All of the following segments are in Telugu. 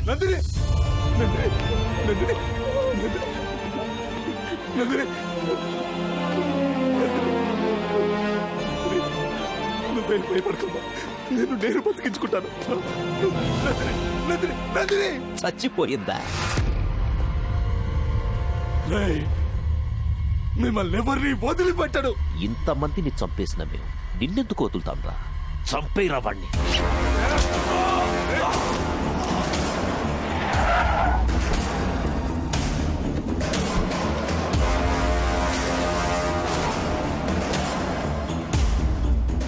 నందిని నందిని నందిని నందిని నువ్వేం భయపడుతున్నా, నేను బతికించుకుంటాను. నందిని నందిని చచ్చిపోయిందా? మిమ్మల్ని ఎవరిని వదిలిపెట్టడు. ఇంతమందిని చంపేసిన మేము నిన్నెందుకు వదులుతాంరా? చంపేరా వాణ్ణి.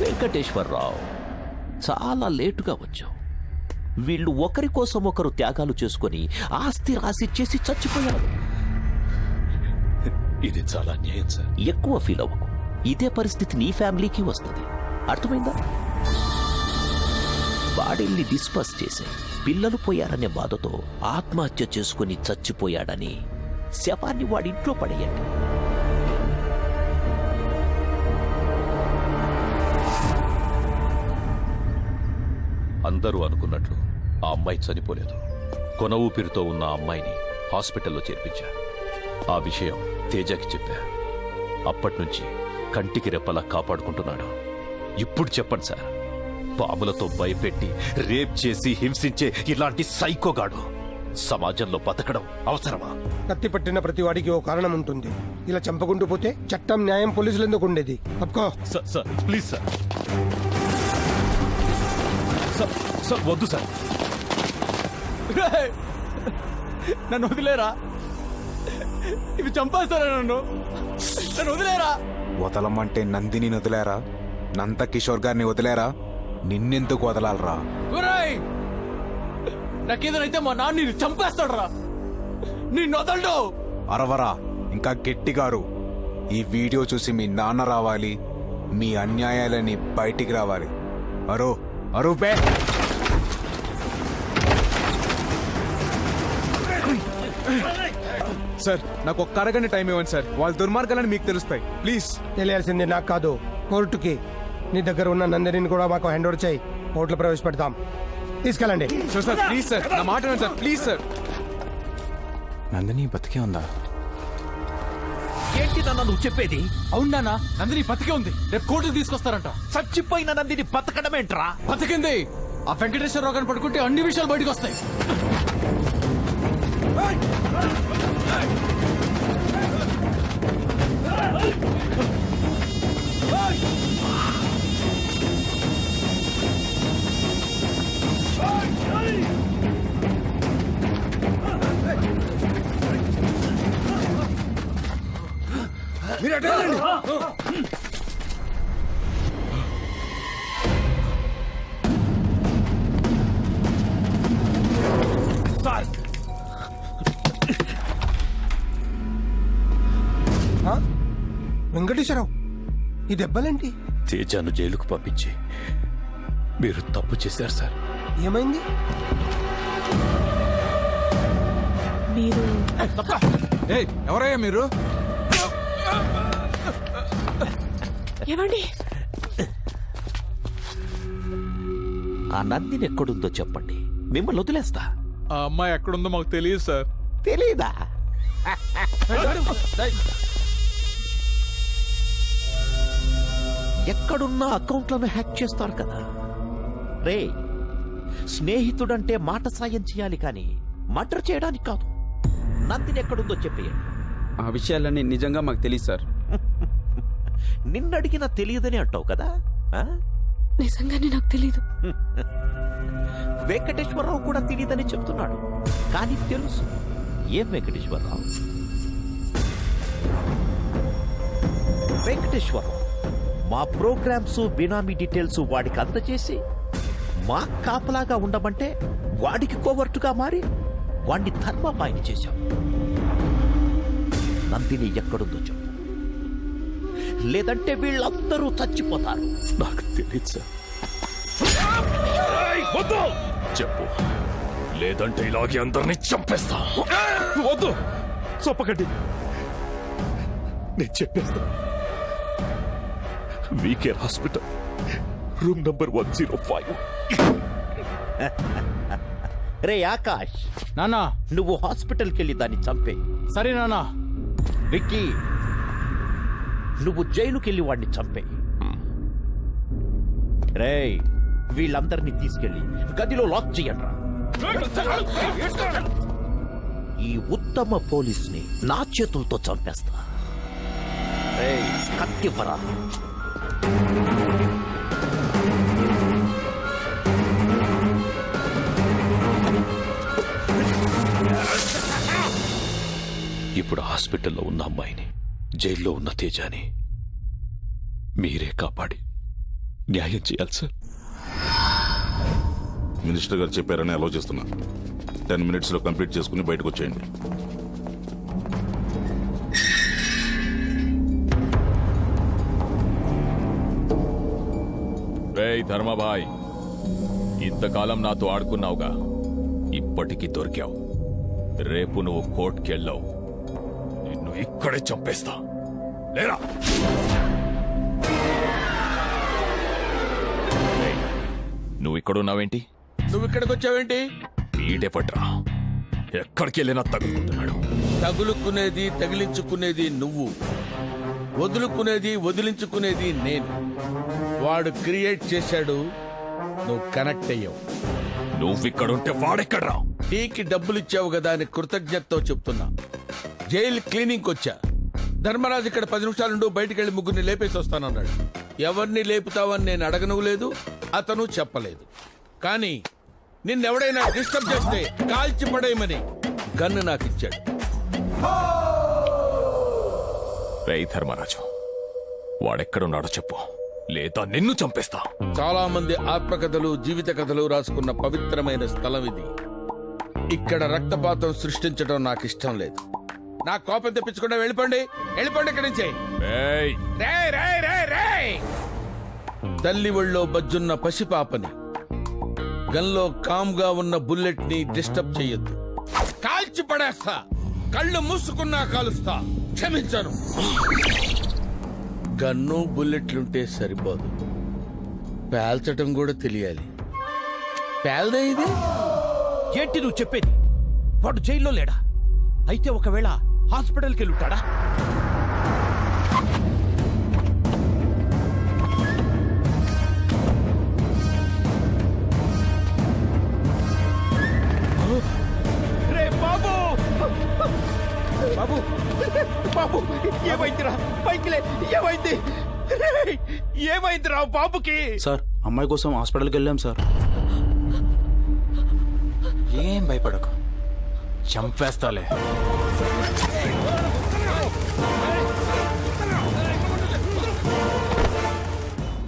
వెంకటేశ్వరరావు, చాలా లేటుగా వచ్చావు. వీళ్ళు ఒకరి కోసం ఒకరు త్యాగాలు చేసుకొని ఆస్తి రాసి చేసి చచ్చిపోయారు. ఇది చాలా అన్యాయం సార్. ఎక్కువ ఫీల్ అవ్వకు. ఇదే పరిస్థితి నీ ఫ్యామిలీకి వస్తుంది. అర్థమైందా? బాడీల్ని డిస్పస్ చేసి పిల్లలు పోయారనే బాధతో ఆత్మహత్య చేసుకుని చచ్చిపోయాడని శవాన్ని వాడి ఇంట్లో పడేయండి. అందరూ అనుకున్నట్లు ఆ అమ్మాయి చనిపోలేదు. కొన ఊపిరితో ఉన్న ఆ అమ్మాయిని హాస్పిటల్లో చేర్పించా. ఆ విషయం తేజకి చెప్పా. అప్పట్నుంచి కంటికి రెప్పలా కాపాడుకుంటున్నాడు. ఇప్పుడు చెప్పండి సార్, పాములతో భయపెట్టి రేప్ చేసి హింసించే ఇలాంటి సైకోగాడు సమాజంలో బతకడం అవసరమా? కత్తి పట్టిన ప్రతి వాడికి ఓ కారణం ఉంటుంది. ఇలా చంపకుంటూ పోతే చట్టం న్యాయం పోలీసులు ఎందుకు ఉండేది? తప్పుకో. Sir please sir. సార్ వద్దు సార్. నన్ను వదిలేరా? ఇవి చంపేస్తారా? నన్ను వదిలేరా? వదలమంటే నందిని వదిలేరా? నంద కిషోర్ గారిని వదిలేరా? నిన్నెందుకు వదలాలరా? నాకేదైతే మా నాన్న చంపేస్తాడు రా. నిన్ను వదలడు. అరవరా, ఇంకా గట్టిగారు. ఈ వీడియో చూసి మీ నాన్న రావాలి, మీ అన్యాయాలని బయటికి రావాలి. అరో అరు బే. సార్, నాకు ఒక్క అరగంట టైం ఇవ్వండి సార్. వాళ్ళ దుర్మార్గాలని మీకు తెలుస్తాయి. ప్లీజ్. తెలియాల్సింది నాకు కాదు, కోర్టుకి. నీ దగ్గర ఉన్న నందిని కూడా మాకు హ్యాండ్ ఓవర్ చేయి. కోర్టులో ప్రవేశపెడతాం. తీసుకెళ్ళండి. సార్ ప్లీజ్ సార్, నా మాట వినండి సార్. Please sir. నందిని బతికే ఉందా? ఏంటి నాన్న నువ్వు చెప్పేది? అవునా? నందిని బతికే ఉంది. రేపు కోర్టుకు తీసుకొస్తారంట. చచ్చిపోయిన నందిని బతకడమేంట్రా? బతికింది. ఆ వెంకటేశ్వరరావు గారిని పడుకుంటే అన్ని విషయాలు బయటకు వస్తాయి. వెంకటేశ్వరరావు, ఈ దెబ్బలేంటి? తేజాను జైలుకు పంపించి మీరు తప్పు చేశారు సార్. ఏమైంది? మీరు ఎవరయ్యా మీరు? ఏమండి? ఆ నందిని ఎక్కడుందో చెప్పండి, మిమ్మల్ని వదిలేస్తా. ఆ అమ్మాయి ఎక్కడుందో మాకు తెలియదు సార్. తెలీదా? ఎక్కడున్నా అకౌంట్లను హ్యాక్ చేస్తారు కదా రే. స్నేహితుడంటే మాట సాయం చేయాలి కానీ మర్డర్ చేయడానికి కాదు. నందిని ఎక్కడుందో చెప్పేయండి. ఆ విషయాలన్నీ నిజంగా మాకు తెలియదు సార్. నిన్నడిగినా తెలియదని అంటావు కదా? నిజంగానే నాకు తెలీదు. వెంకటేశ్వరరావు కూడా తెలియదని చెప్తున్నాడు, కానీ తెలుసు. ఏం వెంకటేశ్వరరావు? వెంకటేశ్వరరావు మా ప్రోగ్రామ్స్ బినామీ డీటెయిల్స్ వాడికి అందజేసి మా కాపలాగా ఉండమంటే వాడికి కోవర్టుగా మారి వాడిని ధర్మపాయిని చేశాం. నందిని ఎక్కడుందో చెప్పు, లేదంటే వీళ్ళందరూ చచ్చిపోతారు. నాకు తెలియదు సార్. చెప్పు, లేదంటే ఇలాగే అందరినీ చంపేస్తా. వద్దు, చంపకండి. నేను చెప్పేస్తా. WeCare hospital, room number 105. రే ఆకాష్, నానా నువ్వు హాస్పిటల్కి వెళ్ళి దాన్ని చంపే. సరే నానా. విక్కీ, నువ్వు జైలుకి వెళ్ళి వాడిని చంపే. రేయ్, వీళ్ళందరినీ తీసుకెళ్ళి గదిలో లాక్ చెయ్యండి. ఈ ఉత్తమ పోలీస్ని నా చేతులతో చంపేస్తా. రేయ్, కత్తివ్వరా. ఇప్పుడు హాస్పిటల్లో ఉన్న అమ్మాయిని, జైల్లో ఉన్న తేజాని మీరే కాపాడి న్యాయం చేయాలి సార్. మినిస్టర్ గారు చెప్పారని అలౌ చేస్తున్నా. 10 minutes లో కంప్లీట్ చేసుకుని బయటకు వచ్చేయండి. రేయ్ ధర్మభాయ్, ఇంతకాలం నాతో ఆడుకున్నావుగా, ఇప్పటికీ దొరికావు. రేపు నువ్వు కోర్టుకెళ్ళావు, నిన్ను ఇక్కడే చంపేస్తా. లేరా? రేయ్, నువ్వు ఇక్కడున్నావేంటి? నువ్వు ఇక్కడికి వచ్చావేంటి? వీడే పట్రా, ఎక్కడికి వెళ్ళినా తగులుకుంటున్నాడు. తగులుకునేది తగిలించుకునేది నువ్వు, వదులుకునేది వదిలించుకునేది నేను. వాడు క్రియేట్ చేశాడు, నువ్వు కనెక్ట్ అయ్యావు. నువ్విక్కడుంటే వాడెక్కడ్రా? టీకి డబ్బులు ఇచ్చావు కదా అని కృతజ్ఞతతో చెప్తున్నా. జైలు క్లీనింగ్ వచ్చా. ధర్మరాజు ఇక్కడ 10 నిమిషాలు నుండి బయటికి వెళ్లి ముగ్గురిని లేపేసి వస్తానన్నాడు. ఎవరిని లేపుతావని నేను అడగను లేదు, అతను చెప్పలేదు. కానీ నిన్నెవడైనా డిస్టర్బ్ చేస్తే కాల్చి పడేయమని గన్ను నాకు ఇచ్చాడు. రేయ్ ధర్మరాజు, వాడెక్కడున్నాడో చెప్పు, లేదా నిన్ను చంపేస్తా. చాలా మంది ఆత్మకథలు, జీవిత కథలు రాసుకున్న పవిత్రమైన స్థలం ఇది. ఇక్కడ రక్తపాతం సృష్టించడం నాకు ఇష్టం లేదు. నా కోపం తెప్పించకుండా వెళ్ళిపోండి, వెళ్ళిపోండి ఇక్కడి నుంచి. రేయ్, రేయ్, రేయ్, రేయ్, రేయ్. తల్లి ఒళ్ళో బజ్జున్న పసిపాపని, గన్లో కామ్గా ఉన్న బుల్లెట్ ని డిస్టర్బ్ చెయ్యొద్దు. కాల్చి పడేస్తా, కళ్ళు మూసుకున్నా కాలుస్తా. క్షమించను. గన్ను బుల్లెట్లుంటే సరిపోదు, పేల్చటం కూడా తెలియాలి. పేల్దే ఇది? ఏంటి నువ్వు చెప్పేది? వాడు జైల్లో లేడా? అయితే ఒకవేళ హాస్పిటల్కి వెళ్ళి ఉంటాడా? రే బాబు, బాబు, బాబు, ఏమైందిరా? పైకిలే, ఏమైంది? రేయ్, ఏమైందిరా బాబుకి? సార్, అమ్మాయి కోసం హాస్పిటల్కి వెళ్ళాం సార్. ఏం భయపడకు, చంపేస్తాలే.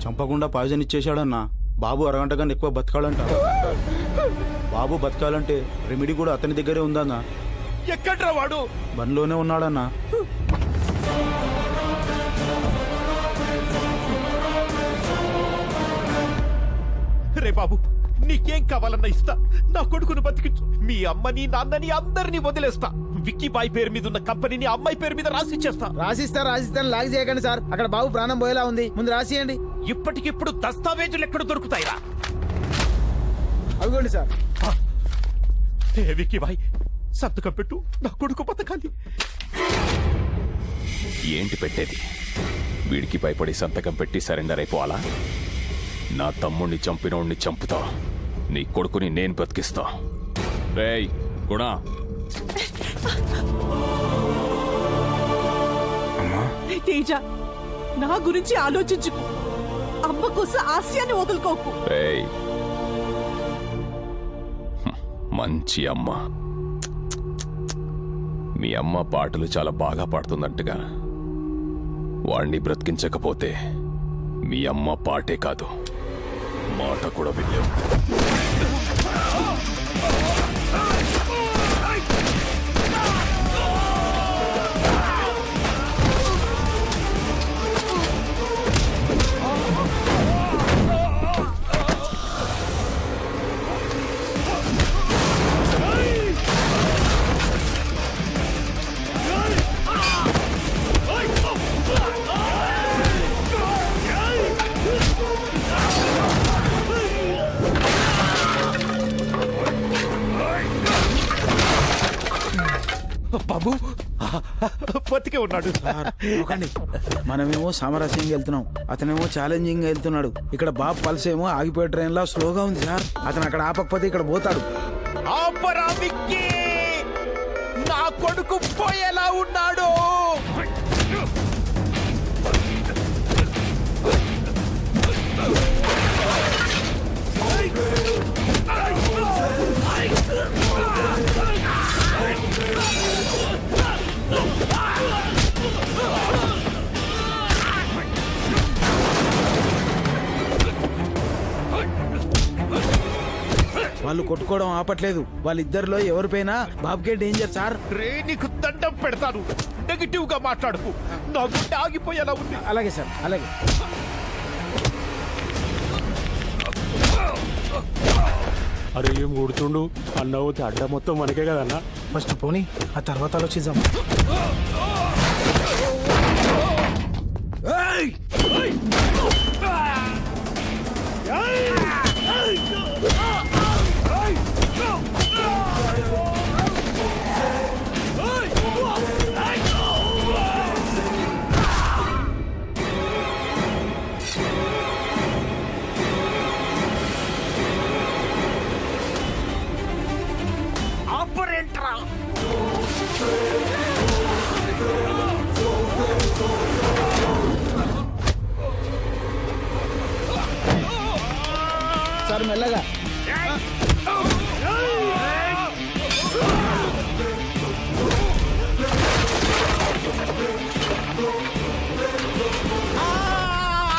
చంపకుండా పాయిజన్ ఇచ్చేశాడన్నా. బాబు అరగంట కన్నా ఎక్కువ బతకాలంట. బాబు బతకాలంటే రెమెడీ కూడా అతని దగ్గరే ఉందన్నా. ఎక్కడ్రా వాడు? బండిలోనే ఉన్నాడన్నా. రే బాబు, నీకేం కావాలన్నా ఇస్తా. నా కొడుకును బతికించు. మీ అమ్మని, నాన్నని అందరినీ వదిలేస్తా. విక్కీ బాయ్ పేరు మీద ఉన్న కంపెనీని అమ్మాయి పేరు మీద రాసిచ్చేస్తా. రాసిస్తాను లాగ్ చేయకండి సార్. అక్కడ బాబు ప్రాణం పోయేలా ఉంది, ముందు రాసియండి. ఇప్పటికిప్పుడు దస్తావేజులు ఎక్కడ దొరుకుతాయిరా? అవిగోండి సార్. ఏ విక్కీ బాయ్, సంతకం పెట్టు, నా కొడుకు బతకాలి. ఏంటి పెట్టేది? వీడికి భయపడి సంతకం పెట్టి సరెండర్ అయిపోవాలా? నా తమ్ముణ్ణి చంపినోడిని చంపుతా, నీ కొడుకుని నేను బతికిస్తా. రేయ్ గుణ, తేజ, నా గురించి ఆలోచించుకో. అమ్మ కోసం ఆశయాన్ని వదులుకోకు. రేయ్, మంచి అమ్మ. మీ అమ్మ పాటలు చాలా బాగా పాడుతుందంటగా. వాణ్ణి బ్రతికించకపోతే మీ అమ్మ పాటే కాదు, మాట కూడా వినలేవు. బాబు బతికే ఉన్నాడు. ఒకండి. మనమేమో సామరస్యంగా వెళ్తున్నాం, అతనేమో ఛాలెంజింగ్ గా వెళ్తున్నాడు. ఇక్కడ బాబు పల్స్ ఏమో ఆగిపోయే ట్రైన్ లా స్లోగా ఉంది సార్. అతను అక్కడ ఆపకపోతే ఇక్కడ పోతాడు. ఆపరా విక్కీ! నా కొడుకు పోయేలా ఉన్నాడు. వాళ్ళు కొట్టుకోవడం ఆపట్లేదు. వాళ్ళిద్దరిలో ఎవరిపైనా బాబుకే డేంజర్ సార్. రే నీకు దండం పెడతాను. నెగిటివ్ గా మాట్లాడుకు. నా గుండె ఆగిపోయేలా ఉంది. అలాగే సార్, అలాగే. అరే ఏం కొడుతుండు అన్న పోతే అడ్డ మొత్తం మనకే కదన్నా. ఫస్ట్ పోనీ, ఆ తర్వాత ఆలోచిద్దాం. ఆపరేంట్రా. సార్ మెల్లగా.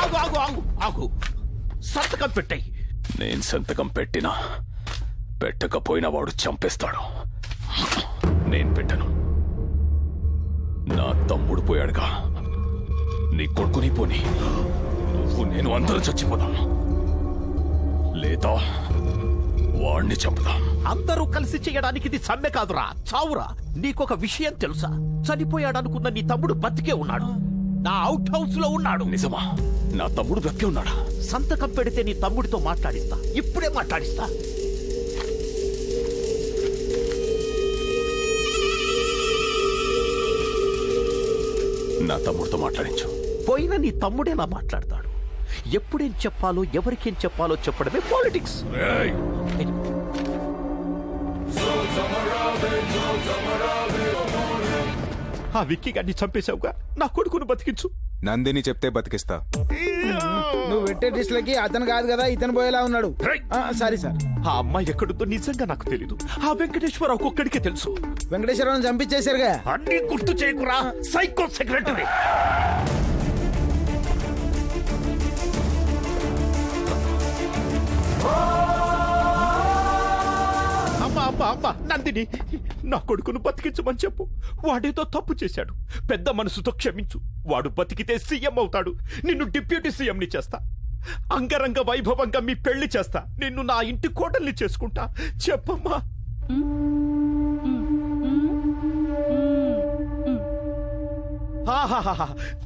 ఆగు ఆగు ఆగు ఆగు. సంతకం పెట్టాయి. నేను సంతకం పెట్టినా పెట్టకపోయినా వాడు చంపేస్తాడు. నేను పెట్టను. నా తమ్ముడు పోయాడుగా, నీ కొడుకుని పోని నువ్వు నేను అందరూ చచ్చిపోదాం, లేదా వాణ్ణి చంపుదాం. అందరూ కలిసి చేయడానికి ఇది సమ్మె కాదురా, చావురా. నీకొక విషయం తెలుసా? చనిపోయాడనుకున్న నీ తమ్ముడు బతికే ఉన్నాడు. నా అవుట్ హౌస్ లో ఉన్నాడు. నిజమా? నా తమ్ముడు బ్రతికే ఉన్నాడా? సంతకం పెడితే నీ తమ్ముడితో మాట్లాడిస్తా. ఇప్పుడే మాట్లాడిస్తా. నా తమ్ముడితో మాట్లాడించు. పోయిన నీ తమ్ముడేలా మాట్లాడతాడు? ఎప్పుడేం చెప్పాలో ఎవరికేం చెప్పాలో చెప్పడమే పాలిటిక్స్. ఆ విక్కీ గారిని చంపేశావుగా, నా కొడుకును బతికించు. నందిని చెప్తే బతికిస్తా. నువ్వు పెట్టే డిస్లకి అతను కాదు కదా, ఇతను పోయేలా ఉన్నాడు. Sorry sir. ఆ అమ్మాయి ఎక్కడుందో నిజంగా నాకు తెలీదు. ఆ వెంకటేశ్వరరావు ఒక్కడికే తెలుసు. వెంకటేశ్వరరావు చంపించేశారుగా. అన్ని గుర్తు చేయకురా, సైకో సెక్రటరీ. అమ్మా నందిని, నా కొడుకును బతికించమని చెప్పు. వాడేదో తప్పు చేశాడు. పెద్ద మనసుతో క్షమించు. వాడు బతికితే సీఎం అవుతాడు. నిన్ను డిప్యూటీ సీఎంని చేస్తా. అంగరంగ వైభవంగా మీ పెళ్లి చేస్తా. నిన్ను నా ఇంటి కోడల్ని చేసుకుంటా. చెప్పమ్మా.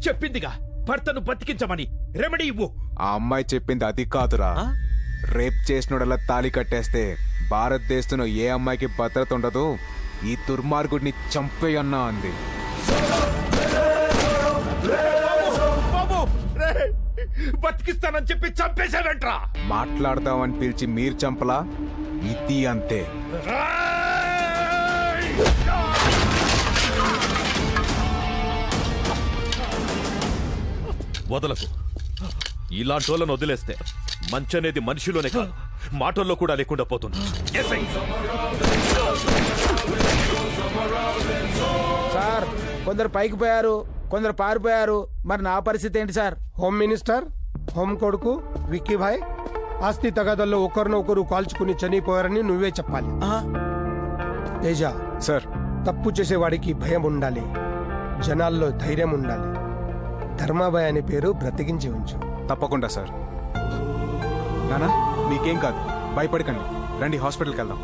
చెప్పిందిగా భర్తను బతికించమని. రెమెడీ ఇవ్వు. ఆ అమ్మాయి చెప్పింది అది కాదురా. రేప్ చేసినోడలా తాళి కట్టేస్తే భారతదేశంలో ఏ అమ్మాయికి భద్రత ఉండదు. ఈ దుర్మార్గుడిని చంపేయన్నా అంది. బాబు, బతికిస్తానని చెప్పి చంపేశాడంట్రా. మాట్లాడదామని పిలిచి మీరు చంపలా? ఇది అంతే. వదలకు. ఇలాంటి వాళ్ళను వదిలేస్తే మంచి అనేది మనిషిలోనే కాదు, మాటల్లో కూడా లేకుండా పోతుంది. సార్ కొందరు పైకి పోయారు, కొందరు పారిపోయారు. మరి నా పరిస్థితి ఏంటి సార్? హోమ్ మినిస్టర్, హోమ్ కొడుకు విక్కీ భాయ్ ఆస్తి తగాదల్లో ఒకరినొకరు కాల్చుకుని చనిపోయారని నువ్వే చెప్పాలి. తేజ సార్, తప్పు చేసేవాడికి భయం ఉండాలి, జనాల్లో ధైర్యం ఉండాలి. ధర్మాబాయ్ అనే పేరు బ్రతికించి ఉంచు. తప్పకుండా సార్. నానా మీకేం కాదు, భయపడకండి. రండి హాస్పిటల్కి వెళ్దాం.